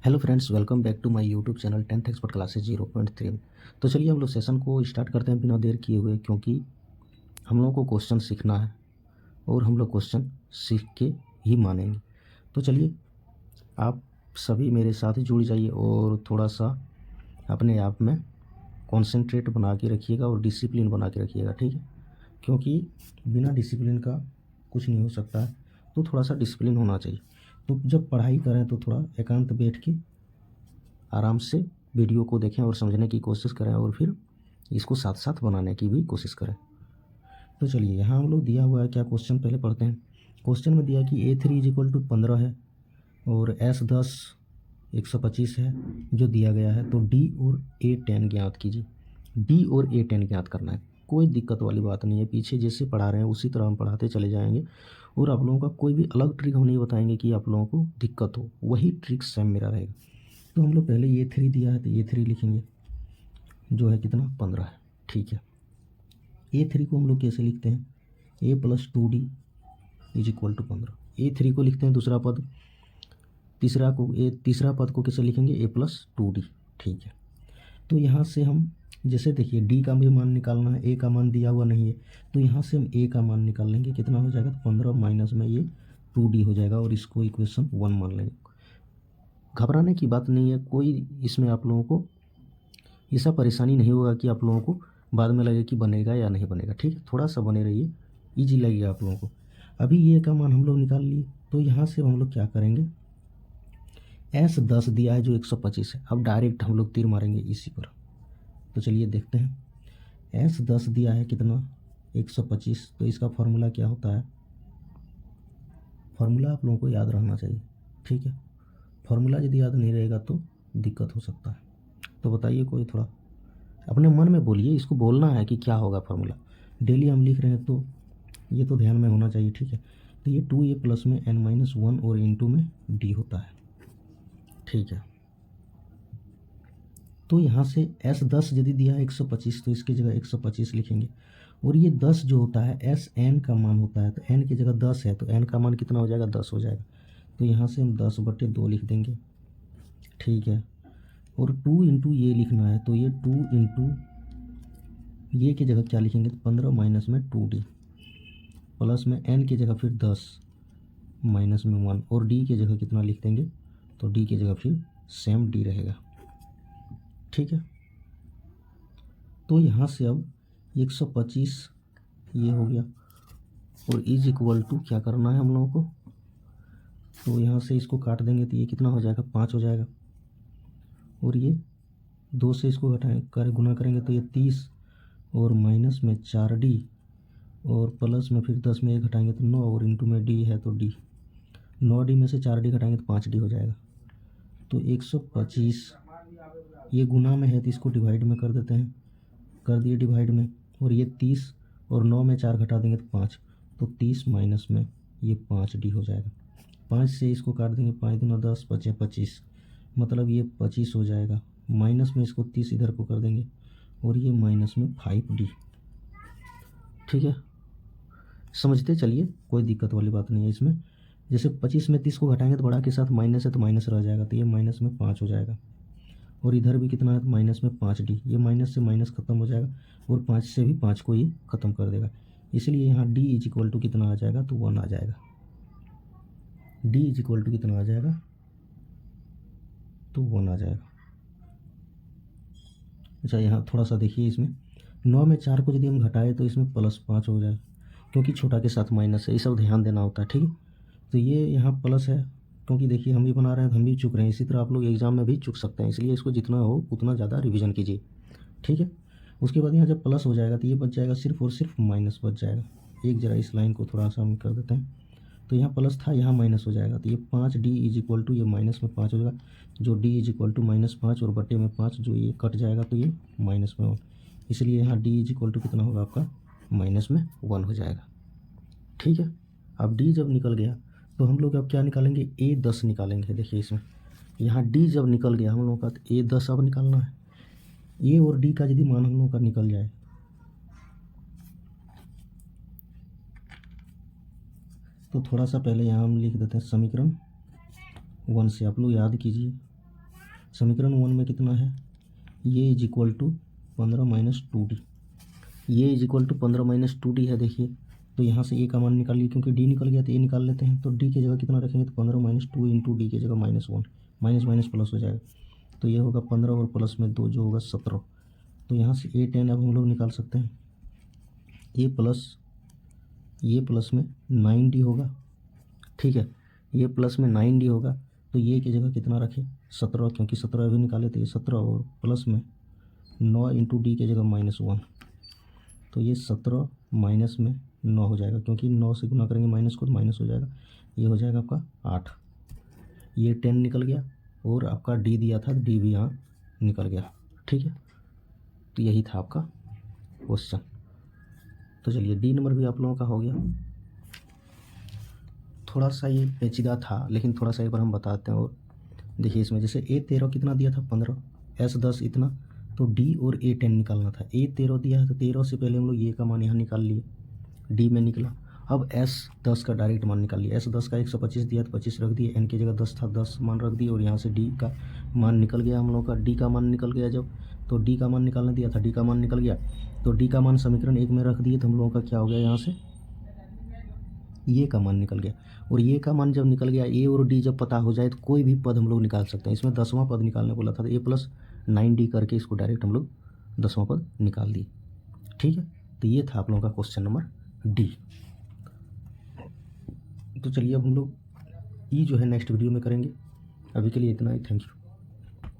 Hello friends, welcome back to my YouTube channel 10th expert classes 0.3। तो चलिए हम लोग सेशन को स्टार्ट करते हैं बिना देर किए हुए, क्योंकि हम लोगों को क्वेश्चन सीखना है और हम लोग क्वेश्चन सीख के ही मानेंगे। तो चलिए आप सभी मेरे साथ जुड़ जाइए और थोड़ा सा अपने आप में कॉन्सेंट्रेट बना के रखिएगा और डिसिप्लिन बना के रखिएगा, ठीक है। क्योंकि बिना डिसिप्लिन का कुछ नहीं हो सकता है, तो थोड़ा सा डिसिप्लिन होना चाहिए। तो जब पढ़ाई करें तो थोड़ा एकांत बैठ के आराम से वीडियो को देखें और समझने की कोशिश करें और फिर इसको साथ साथ बनाने की भी कोशिश करें। तो चलिए यहाँ हम लोग दिया हुआ है क्या क्वेश्चन पहले पढ़ते हैं। क्वेश्चन में दिया कि A3 इज इक्वल टू 15 है और S10 125 है जो दिया गया है। तो D और A10 ज्ञात कीजिए। D और A10 ज्ञात करना है, कोई दिक्कत वाली बात नहीं है। पीछे जैसे पढ़ा रहे हैं उसी तरह हम पढ़ाते चले जाएंगे और आप लोगों का कोई भी अलग ट्रिक हम नहीं बताएंगे कि आप लोगों को दिक्कत हो, वही ट्रिक सेम मेरा रहेगा। तो हम लोग पहले A3 दिया है तो A3 लिखेंगे, जो है कितना 15 है, ठीक है। A3 को हम लोग कैसे लिखते हैं, A+2D is equal to 15। A3 को लिखते हैं दूसरा पद, तीसरा पद को कैसे लिखेंगे, A+2D, ठीक है। तो यहाँ से हम जैसे देखिए D का भी मान निकालना है, A का मान दिया हुआ नहीं है, तो यहाँ से हम A का मान निकाल लेंगे। कितना हो जाएगा, 15 माइनस में ये 2D हो जाएगा और इसको इक्वेशन 1 मान लेंगे। घबराने की बात नहीं है, कोई इसमें आप लोगों को ऐसा परेशानी नहीं होगा कि आप लोगों को बाद में लगे कि बनेगा या नहीं बनेगा, ठीक है। थोड़ा सा बने रहिए, ईजी लगेगा आप लोगों को। अभी ये का मान हम लोग निकाल लिए, तो यहाँ से हम लोग क्या करेंगे, S10 दिया है जो 125 है। अब डायरेक्ट हम लोग तीर मारेंगे इसी पर। तो चलिए देखते हैं, S10 दिया है कितना 125, तो इसका फॉर्मूला क्या होता है। फॉर्मूला आप लोगों को याद रहना चाहिए, ठीक है। फॉर्मूला यदि याद नहीं रहेगा तो दिक्कत हो सकता है। तो बताइए, कोई थोड़ा अपने मन में बोलिए, इसको बोलना है कि क्या होगा फॉर्मूला। डेली हम लिख रहे हैं तो ये तो ध्यान में होना चाहिए, ठीक है। तो ये 2A प्लस में n-1 और इंटू में D होता है, ठीक है। तो यहाँ से S10 यदि दिया है 125 तो इसकी जगह 125 लिखेंगे। और ये 10 जो होता है Sn का मान होता है, तो n की जगह 10 है तो n का मान कितना हो जाएगा, 10 हो जाएगा। तो यहाँ से हम 10/2 लिख देंगे, ठीक है। और 2 इंटू ये लिखना है, तो ये 2 इंटू ये की जगह क्या लिखेंगे, तो 15 माइनस में 2D प्लस में n की जगह फिर 10 माइनस में 1 और D की जगह कितना लिख देंगे, तो D की जगह फिर सेम D रहेगा, ठीक है। तो यहाँ से अब 125 ये हो गया और इज इक्वल टू क्या करना है हम लोगों को, तो यहाँ से इसको काट देंगे तो ये कितना हो जाएगा, 5 हो जाएगा। और ये 2 से इसको घटाएं गुना करेंगे तो ये 30 और माइनस में 4D और प्लस में फिर 10 में 1 घटाएंगे तो 9 और इंटू में D है तो D, 9D में से 4D घटाएंगे तो 5D हो जाएगा। तो 125 ये गुना में है तो इसको डिवाइड में कर देते हैं, कर दिए डिवाइड में। और ये 30 और 9 में 4 घटा देंगे तो 5, तो 30 माइनस में ये 5D हो जाएगा। 5 से इसको काट देंगे, 5 दूना 10 बचे 25, मतलब ये 25 हो जाएगा। माइनस में इसको 30 इधर को कर देंगे और ये माइनस में 5D, ठीक है। समझते चलिए, कोई दिक्कत वाली बात नहीं है इसमें। जैसे 25 में 30 को घटाएंगे तो बड़ा के साथ माइनस है तो माइनस रह जाएगा, तो ये माइनस में 5 हो जाएगा। और इधर भी कितना है, तो माइनस में 5D, ये माइनस से माइनस खत्म हो जाएगा और 5 से भी 5 को ये खत्म कर देगा। इसलिए यहाँ D इज इक्वल टू कितना आ जाएगा, तो 1 आ जाएगा। D इज इक्वल टू कितना आ जाएगा, तो 1 आ जाएगा। अच्छा यहाँ थोड़ा सा देखिए, इसमें 9 में 4 को यदि हम घटाए तो इसमें +5 हो जाएगा, क्योंकि छोटा के साथ माइनस है, ये सब ध्यान देना होता है, ठीक है। तो ये यहाँ प्लस है, क्योंकि देखिए हम भी बना रहे हैं तो हम भी चुक रहे हैं, इसी तरह आप लोग एग्जाम में भी चुक सकते हैं, इसलिए इसको जितना हो उतना ज़्यादा रिवीजन कीजिए, ठीक है। उसके बाद यहाँ जब प्लस हो जाएगा तो ये बच जाएगा सिर्फ और सिर्फ माइनस बच जाएगा। एक जरा इस लाइन को थोड़ा सा हम कर देते हैं, तो यहाँ प्लस था यहाँ माइनस हो जाएगा, तो ये 5D इज इक्वल टू ये माइनस में 5 हो जाएगा, जो D इज इक्वल टू -5 और बटे में 5 जो ये कट जाएगा तो ये माइनस में 1, इसलिए यहाँ D इज इक्वल टू कितना होगा आपका, -1 हो जाएगा, ठीक है। अब D जब निकल गया तो हम लोग अब क्या निकालेंगे, A10 निकालेंगे। देखिए इसमें यहाँ D जब निकल गया हम लोग का, तो A10 अब निकालना है। A और D का यदि मान हम लोग का निकल जाए तो थोड़ा सा पहले यहाँ हम लिख देते हैं समीकरण 1 से, आप लोग याद कीजिए समीकरण 1 में कितना है, ये is equal to 15 minus 2d, ये is equal to 15 minus 2d है। देखिए तो यहाँ से ए का मान निकाल लिए, क्योंकि डी निकल गया तो ए निकाल लेते हैं। तो डी की जगह कितना रखेंगे, तो 15 माइनस 2 इंटू डी की जगह -1, माइनस माइनस प्लस हो जाएगा। तो ये होगा 15 और प्लस में 2 जो होगा 17। तो यहाँ से A10 अब हम लोग निकाल सकते हैं, ये प्लस में 9d होगा, ठीक है, ये प्लस में 9d होगा। तो ये की जगह कितना रखें, 17, क्योंकि 17 अभी निकाले तो ये 17 और प्लस में 9 इंटू डी की जगह -1। तो ये 17 माइनस में 9 हो जाएगा, क्योंकि 9 से गुना करेंगे माइनस को तो माइनस हो जाएगा, ये हो जाएगा आपका 8। ये 10 निकल गया और आपका डी दिया था तो डी भी यहाँ निकल गया, ठीक है। तो यही था आपका क्वेश्चन। तो चलिए डी नंबर भी आप लोगों का हो गया। थोड़ा सा ये पेचीदा था लेकिन थोड़ा सा एक बार हम बताते हैं। और देखिए इसमें जैसे A13 कितना दिया था 15, S10 इतना, तो D और A10 निकालना था। A13 दिया है तो 13 से पहले हम लोग ये का मान यहाँ निकाल लिए, D में निकला। अब S10 का डायरेक्ट मान निकाल लिया। S10 का 125 दिया तो 25 रख दिए, N की जगह 10 था 10 मान रख दिए, और यहाँ से D का मान निकल गया हम लोग का। D का मान निकल गया जब, तो D का मान निकालना दिया था, D का मान निकल गया। तो D का मान समीकरण 1 में रख दिए तो हम लोगों का क्या हो गया, यहाँ से ये का मान निकल गया। और ये का मान जब निकल गया, ए और डी जब पता हो जाए तो कोई भी पद हम लोग निकाल सकते हैं। इसमें 10वां पद निकालने बोला था तो A प्लस 9D करके इसको डायरेक्ट हम लोग 10वां पद निकाल दिए, ठीक है। तो ये था आप लोगों का क्वेश्चन नंबर डी। तो चलिए अब हम लोग ई जो है नेक्स्ट वीडियो में करेंगे। अभी के लिए इतना ही, थैंक यू।